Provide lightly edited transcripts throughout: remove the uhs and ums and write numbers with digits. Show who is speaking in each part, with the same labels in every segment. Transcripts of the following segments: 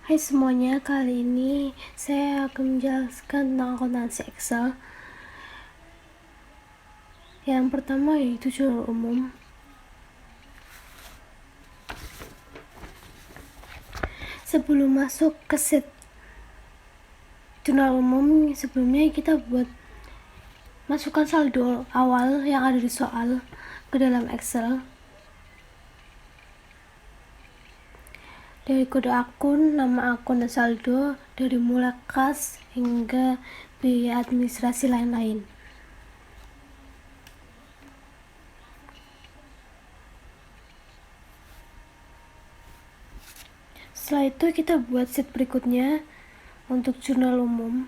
Speaker 1: Hai semuanya, kali ini saya akan menjelaskan tentang akuntansi Excel. Yang pertama yaitu jurnal umum. Sebelum masuk ke sheet jurnal umum, sebelumnya kita buat masukkan saldo awal yang ada di soal ke dalam Excel. Dari kode akun, nama akun, dan saldo, dari mulai kas hingga biaya administrasi lain-lain. Setelah itu kita buat sheet berikutnya untuk jurnal umum.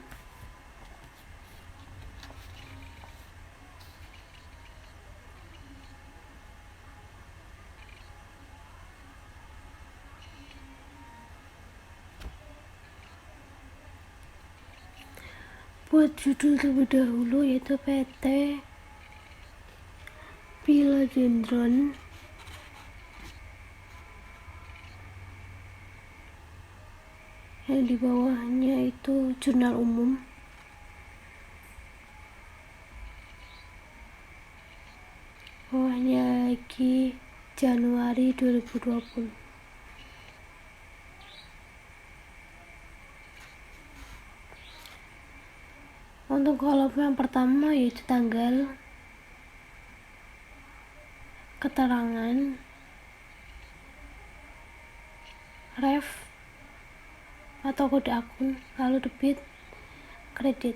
Speaker 1: Buat judul terlebih dahulu yaitu PT Philodendron. Yang di bawahnya itu jurnal umum. Bawahnya lagi Januari 2020. Untuk kolom yang pertama yaitu tanggal, keterangan, ref atau kode akun, lalu debit, kredit.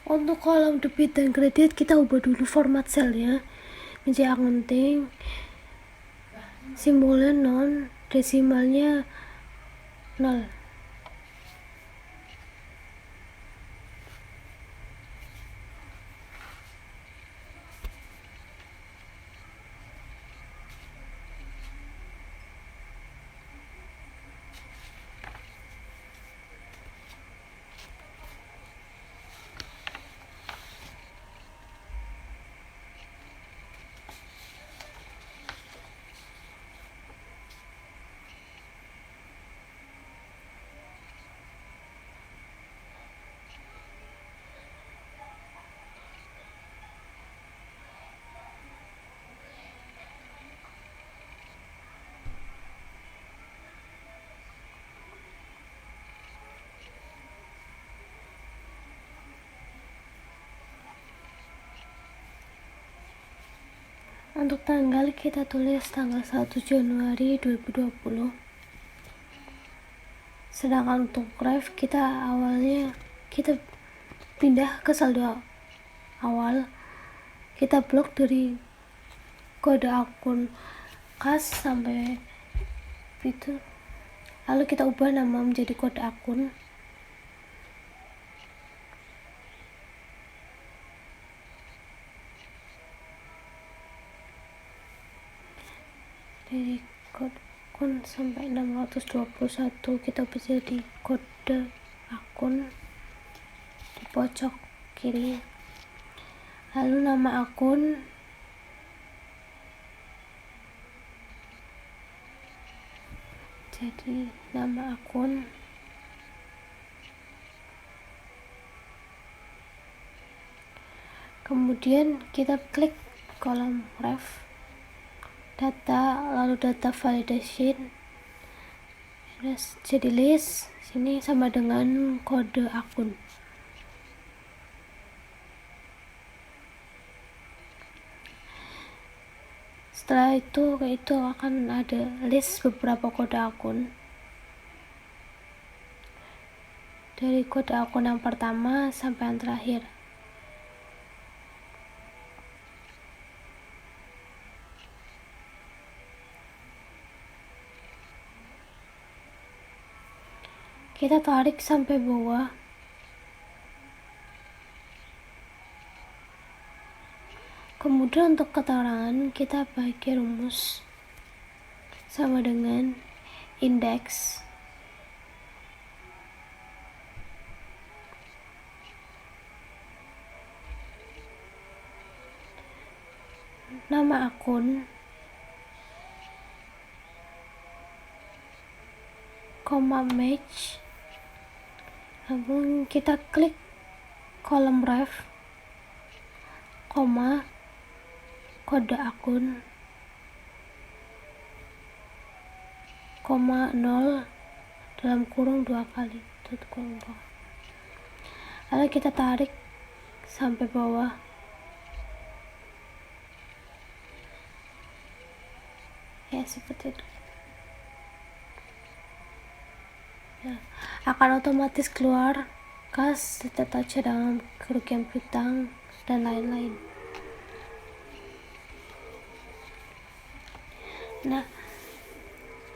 Speaker 1: Untuk kolom debit dan kredit kita ubah dulu format selnya menjadi accounting, simbolnya non, desimalnya 0. Untuk tanggal kita tulis tanggal 1 Januari 2020. Sedangkan untuk ref kita awalnya kita pindah ke saldo awal. Kita blok dari kode akun kas sampai itu. Lalu kita ubah nama menjadi kode akun. Dari kode akun sampai 621 kita bisa di kode akun di pojok kiri. Lalu nama akun, jadi nama akun, kemudian kita klik kolom ref, data, lalu data validation, jadi list sini sama dengan kode akun. Setelah itu akan ada list beberapa kode akun. Dari kode akun yang pertama sampai yang terakhir. Kita tarik sampai bawah. Kemudian untuk keterangan kita pakai rumus sama dengan indeks nama akun, match, lalu kita klik kolom ref, kode akun, 0 dalam kurung 2 kali, lalu kita tarik sampai bawah. Ya, seperti itu. Ya, akan otomatis keluar kas, data cadangan, kerugian piutang, dan lain-lain. Nah,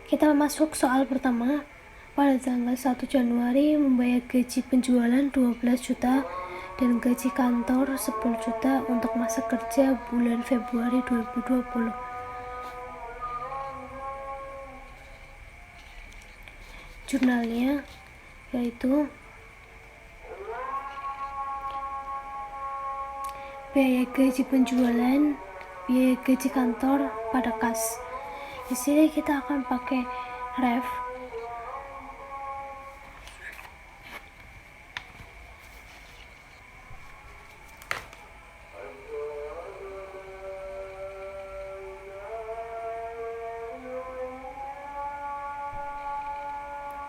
Speaker 1: kita masuk soal pertama. Pada tanggal 1 Januari membayar gaji penjualan 12 juta dan gaji kantor 10 juta untuk masa kerja bulan Februari 2020. Jurnalnya yaitu biaya gaji penjualan, biaya gaji kantor pada kas. Di sini kita akan pakai ref.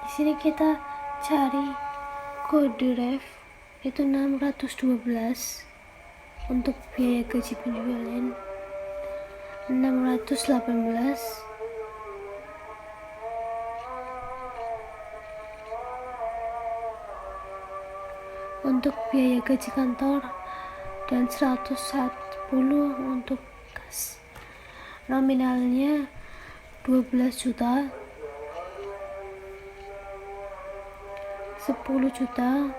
Speaker 1: Di sini kita cari kode ref itu 612 untuk biaya gaji penjualan, 618 untuk biaya gaji kantor, dan 110 untuk kas. Nominalnya 12 juta, 10 juta,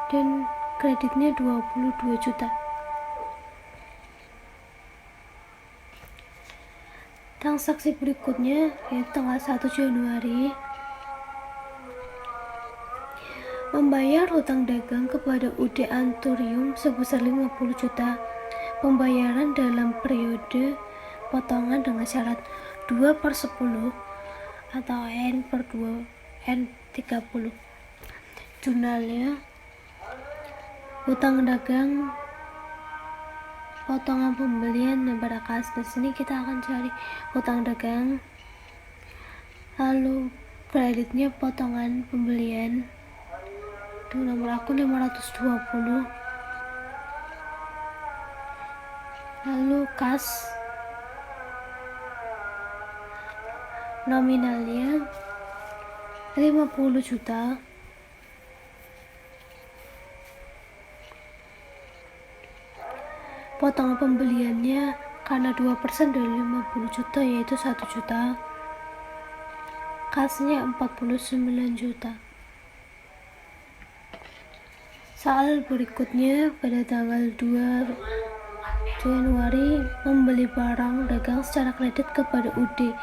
Speaker 1: dan kreditnya 22 juta. Transaksi berikutnya yaitu tanggal 1 Januari membayar hutang dagang kepada UD Anturium sebesar 50 juta. Pembayaran dalam periode potongan dengan syarat 2/10 atau N/2 N30. Jurnalnya hutang dagang potongan pembelian pada kas. Di sini kita akan cari hutang dagang, lalu kreditnya potongan pembelian, itu nomor akun 520, lalu kas nominalnya 50 juta, potongan pembeliannya karena 2% dari 50 juta yaitu 1 juta, kasnya 49 juta. Soal berikutnya pada tanggal 2 Januari membeli barang dagang secara kredit kepada UD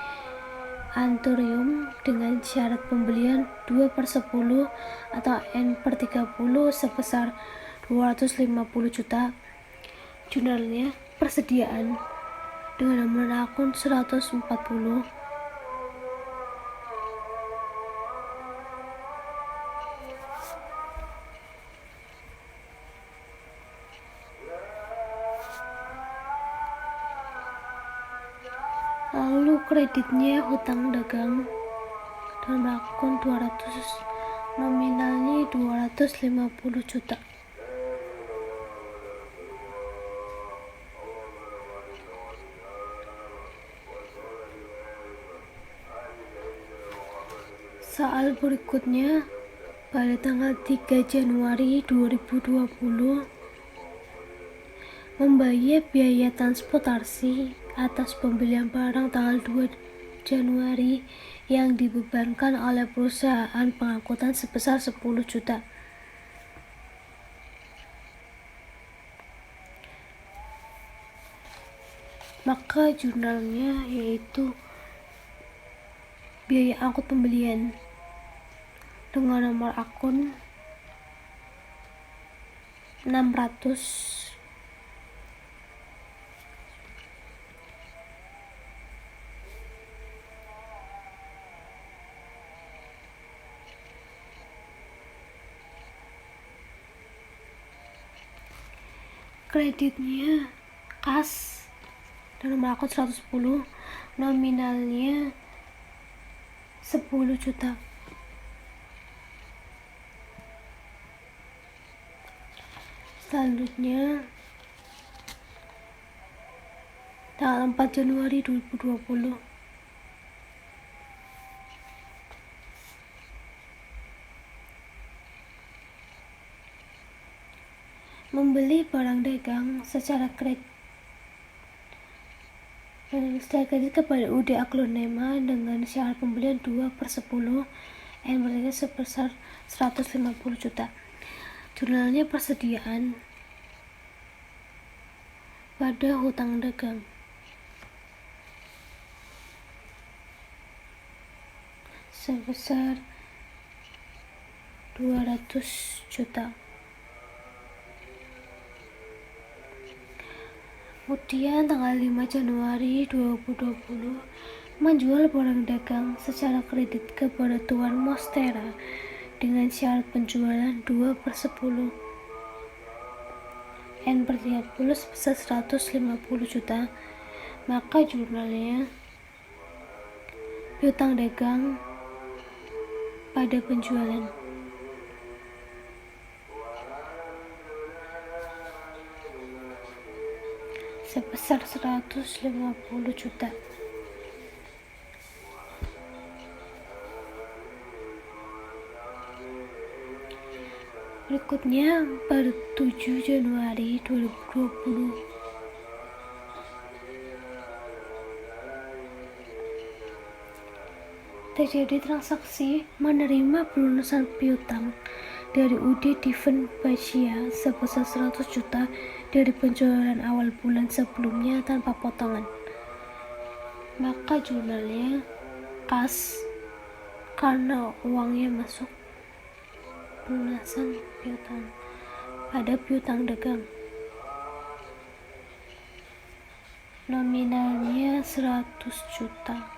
Speaker 1: Anturium dengan syarat pembelian 2/10 atau N/30 sebesar 250 juta. Jurnalnya persediaan dengan nomor akun 140. Lalu kreditnya hutang dagang dalam akun 200, nominalnya 250 juta. Soal berikutnya pada tanggal 3 Januari 2020 membayar biaya transportasi atas pembelian barang tanggal 2 Januari yang dibebankan oleh perusahaan pengangkutan sebesar 10 juta. Maka jurnalnya yaitu biaya angkut pembelian dengan nomor akun 600. Kreditnya kas dan nomor akun 110, nominalnya 10 juta. Selanjutnya tanggal 4 Januari 2020, membeli barang dagang secara kredit kepada UD Aglonema dengan syarat pembelian 2/10 N bernilai sebesar 150 juta. Jurnalnya persediaan pada hutang dagang sebesar 200 juta. Kemudian tanggal 5 Januari 2020 menjual barang dagang secara kredit kepada Tuan Monstera dengan syarat penjualan 2/10 N per 30 sebesar 150 juta. Maka jurnalnya piutang dagang pada penjualan sebesar 150 juta. Berikutnya pada 7 Januari 2020 terjadi transaksi menerima pelunasan piutang dari UD Diven Basia sebesar 100 juta dari penjualan awal bulan sebelumnya tanpa potongan. Maka jurnalnya kas karena uangnya masuk pelunasan piutang pada piutang dagang. Nominalnya 100 juta.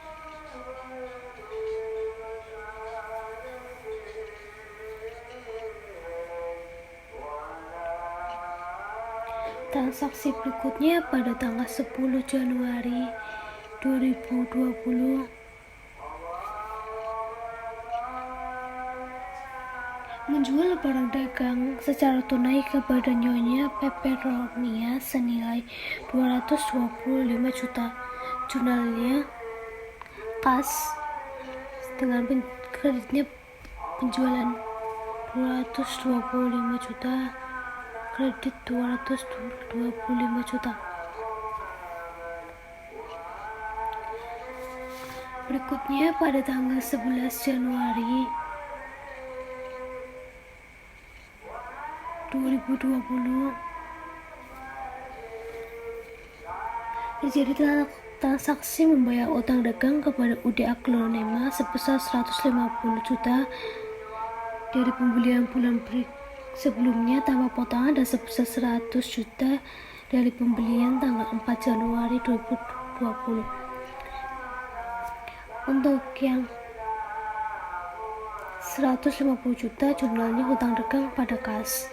Speaker 1: Transaksi berikutnya pada tanggal 10 Januari 2020 menjual barang dagang secara tunai kepada Nyonya Peperonia senilai 225 juta. Jurnalnya kas dengan kreditnya penjualan 225 juta, kredit 225 juta. Berikutnya pada tanggal 11 Januari 2020 terjadi transaksi membayar utang dagang kepada UD Aglonema sebesar 150 juta dari pembelian bulan sebelumnya tanpa potongan dan sebesar 100 juta dari pembelian tanggal 4 Januari 2020. Untuk yang 150 juta jurnalnya hutang dagang pada kas.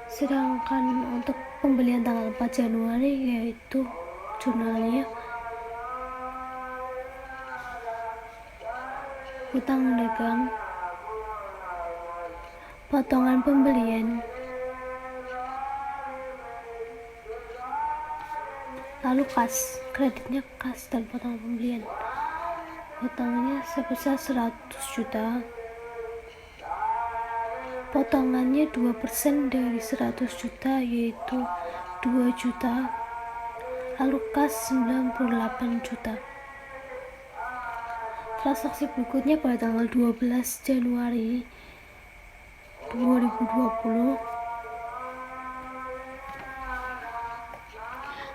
Speaker 1: Sedangkan untuk pembelian tanggal 4 Januari yaitu jurnalnya hutang dagang potongan pembelian, lalu kas, kreditnya kas dan potongan pembelian, hutangnya sebesar 100 juta, potongannya 2% dari 100 juta yaitu 2 juta, lalu kas 98 juta. Transaksi berikutnya pada tanggal 12 Januari 2020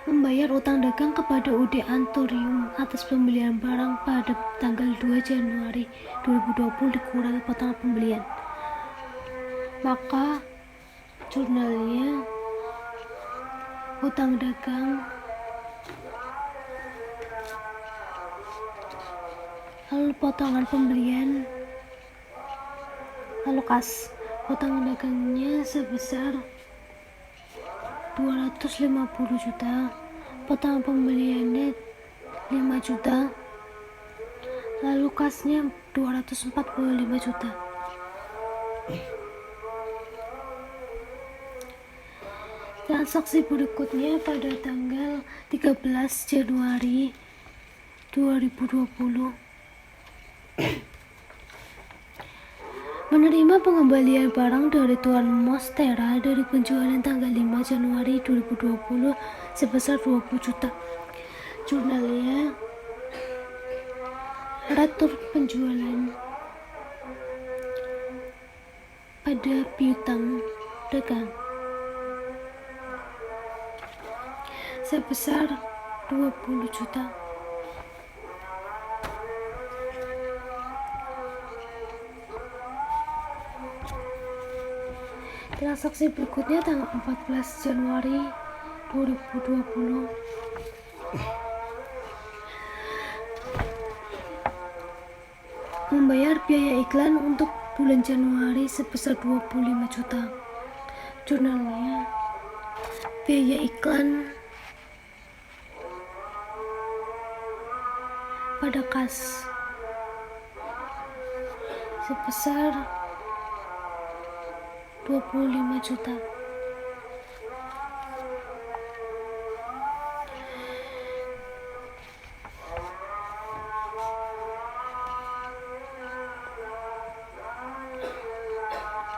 Speaker 1: membayar utang dagang kepada UD Anturium atas pembelian barang pada tanggal 2 Januari 2020 dikurangi potongan pembelian. Maka jurnalnya utang dagang, lalu potongan pembelian, lalu kas. Utang dagangnya sebesar 250 juta, potongan pembeliannya 5 juta, lalu kasnya 245 juta. Transaksi berikutnya pada tanggal 13 Januari 2020 menerima pengembalian barang dari Tuan Monstera dari penjualan tanggal 5 Januari 2020 sebesar 20 juta. Jurnalnya ratur penjualan pada piutang dagang sebesar 20 juta. Transaksi berikutnya tanggal 14 Januari 2020 membayar biaya iklan untuk bulan Januari sebesar 25 juta. Jurnalnya biaya iklan pada kas sebesar 25 juta.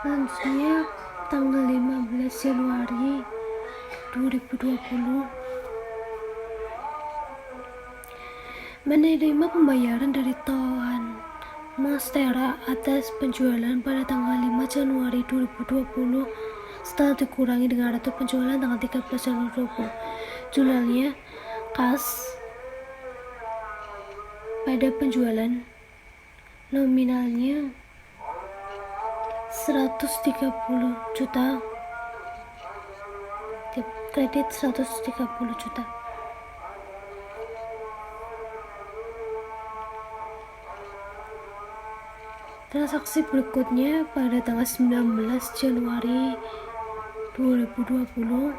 Speaker 1: Selanjutnya tanggal 15 Januari 2020 menerima pembayaran dari Tuan Monstera atas penjualan pada tanggal 5 Januari 2020 setelah dikurangi dengan ratur penjualan tanggal 13 Januari 2020. Jurnalnya kas pada penjualan nominalnya 130 juta, kredit 130 juta. Transaksi berikutnya pada tanggal 19 Januari 2020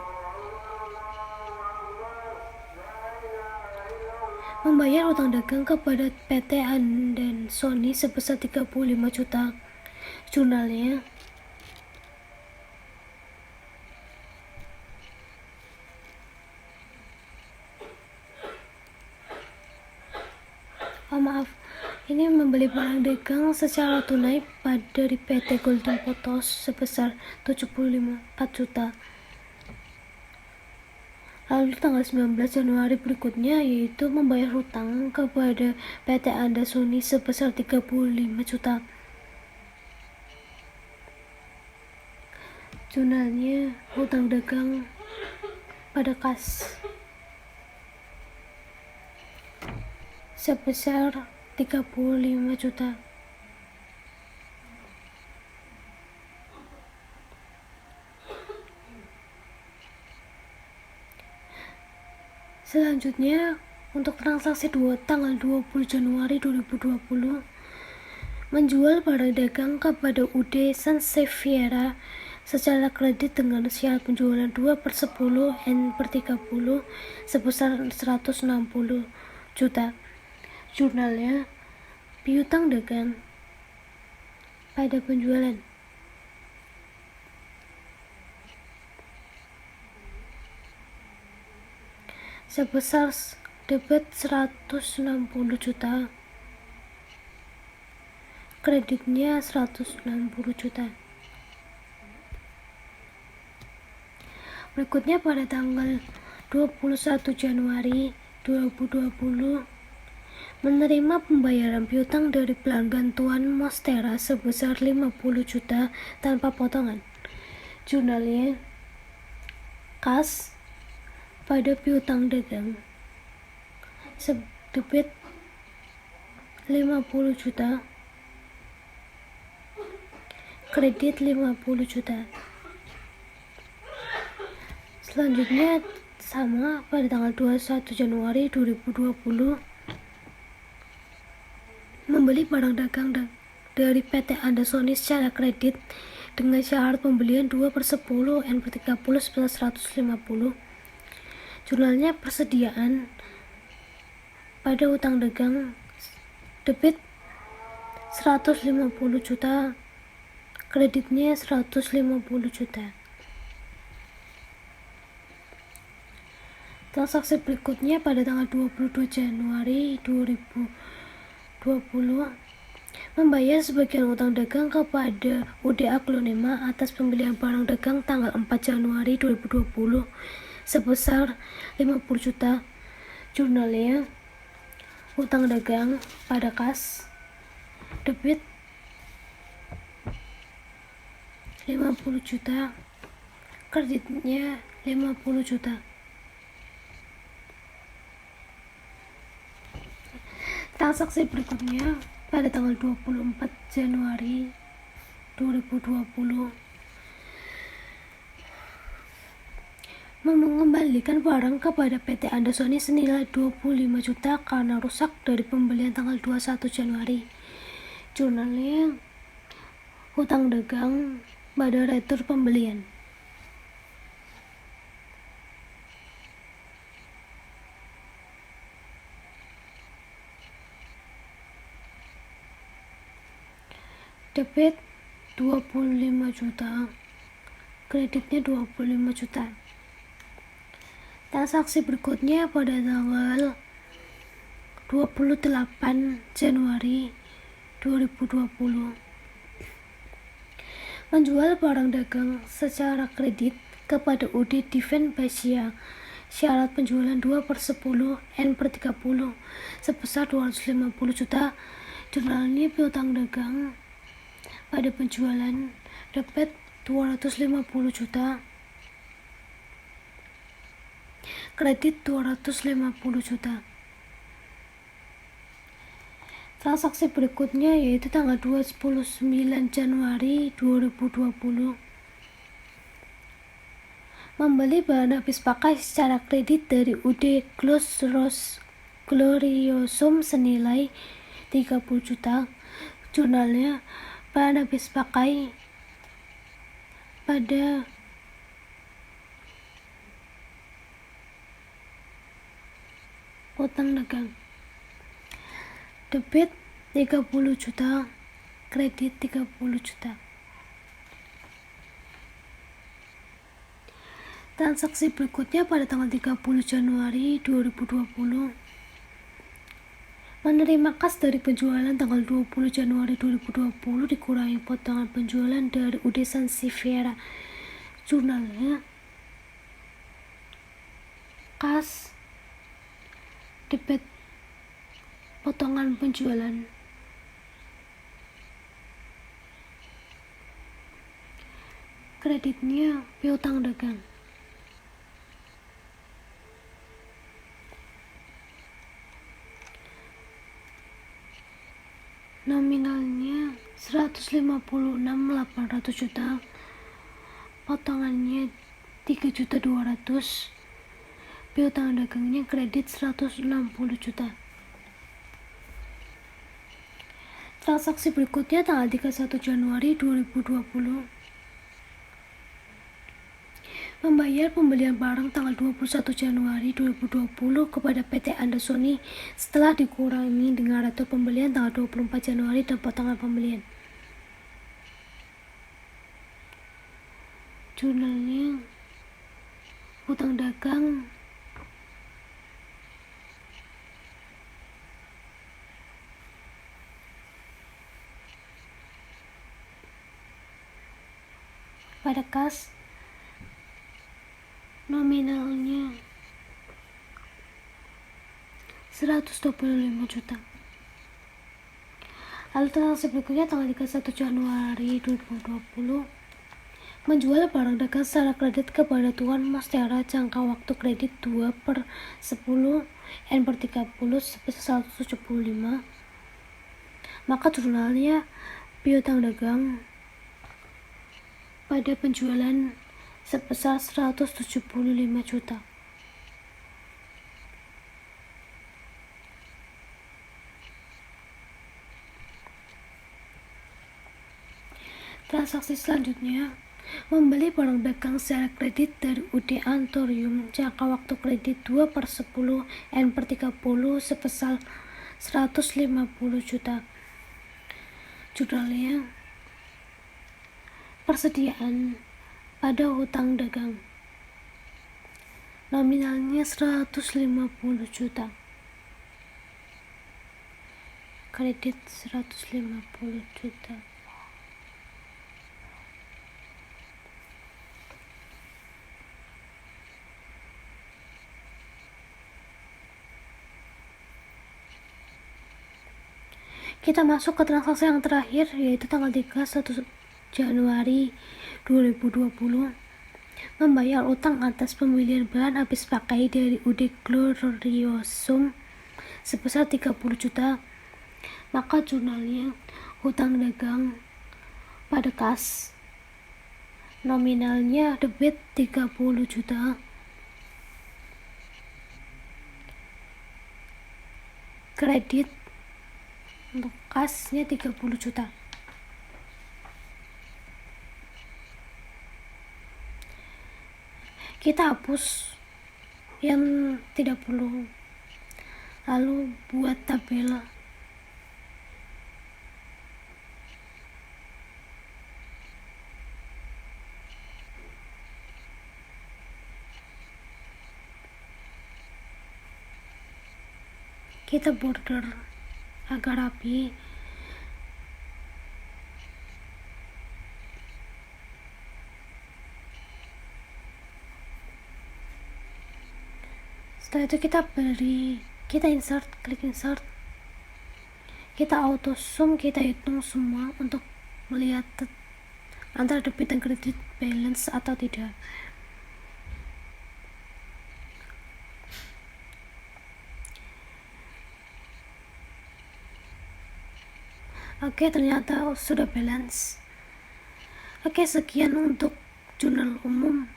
Speaker 1: membayar utang dagang kepada PT dan Sony sebesar 35 juta. Jurnalnya ini membeli barang dagang secara tunai dari PT Golden Photos sebesar 4 juta. Lalu tanggal 19 Januari berikutnya yaitu membayar hutang kepada PT Anda Sony sebesar 35 juta. Jurnalnya hutang dagang pada kas sebesar 35 juta. Selanjutnya untuk transaksi tanggal 20 Januari 2020 menjual barang dagang kepada UD Sansevieria secara kredit dengan syarat penjualan 2/10 N/30 sebesar 160 juta. Jurnalnya piutang dagang pada penjualan sebesar debit 160 juta, kreditnya 160 juta. Berikutnya pada tanggal 21 Januari 2020 menerima pembayaran piutang dari pelanggan Tuan Monstera sebesar 50 juta tanpa potongan. Jurnalnya kas pada piutang dagang debit 50 juta, kredit 50 juta. Selanjutnya sama pada tanggal 21 Januari 2020 membeli barang dagang dari PT Andasoni secara kredit dengan syarat pembelian 2/10 N/30 sebesar 150. Jurnalnya persediaan pada utang dagang debit 150 juta, kreditnya 150 juta. Transaksi berikutnya pada tanggal 22 Januari 2020 membayar sebagian utang dagang kepada UD Aglonema atas pembelian barang dagang tanggal 4 Januari 2020 sebesar 50 juta. Jurnalnya utang dagang pada kas debit 50 juta, kreditnya 50 juta. Transaksi berikutnya pada tanggal 24 Januari 2020 mengembalikan barang kepada PT Andasoni senilai 25 juta karena rusak dari pembelian tanggal 21 Januari. Jurnalnya hutang dagang pada retur pembelian. Debit 25 juta, kreditnya 25 juta. Transaksi berikutnya pada tanggal 28 Januari 2020 menjual barang dagang secara kredit kepada UD Diven Basia. Syarat penjualan 2/10 N/30 sebesar 250 juta. Jurnalnya piutang dagang pada penjualan debit 250 juta, kredit 250 juta. Transaksi berikutnya yaitu tanggal 29 Januari 2020 membeli bahan habis pakai secara kredit dari UD Gloriosum senilai 30 juta. Jurnalnya bahan habis pakai pada utang dagang debit 30 juta, kredit 30 juta. Transaksi berikutnya pada tanggal 30 Januari 2020 menerima kas dari penjualan tanggal 20 Januari 2020 dikurangi potongan penjualan dari UD Sansevieria. Jurnalnya kas debit potongan penjualan kreditnya piutang dagang. Nominalnya 156.800 juta, potongannya 3.200.000, piutang dagangnya kredit 160 juta. Transaksi berikutnya tanggal 31 Januari 2020 membayar pembelian barang tanggal 21 Januari 2020 kepada PT Andasoni setelah dikurangi dengan retur pembelian tanggal 24 Januari dan potongan pembelian. Jurnalnya hutang dagang pada kas nominalnya 125 juta. Lalu transaksi berikutnya tanggal 31 Januari 2020 menjual barang dagang secara kredit kepada Tuan Monstera jangka waktu kredit 2/10 N/30 sebesar 175, maka jurnalnya piutang dagang pada penjualan sebesar 175 juta. Transaksi selanjutnya, membeli barang dagang secara kredit dari UD Anthurium jangka waktu kredit 2/10 N/30 sebesar 150 juta. Jurnalnya persediaan pada hutang dagang, nominalnya 150 juta, kredit 150 juta. Kita masuk ke transaksi yang terakhir, yaitu tanggal 31 Januari 2020, membayar utang atas pembelian bahan habis pakai dari UD Gloriosum sebesar 30 juta, maka jurnalnya hutang dagang pada kas, nominalnya debit 30 juta, kredit untuk kasnya 30 juta. Kita hapus yang tidak perlu, lalu buat tabel. Kita border agar rapi. Setelah itu kita insert, klik insert, kita auto zoom, kita hitung semua untuk melihat antara debit dan kredit balance atau tidak. Oke, ternyata sudah balance. Oke, sekian untuk jurnal umum.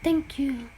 Speaker 1: Thank you.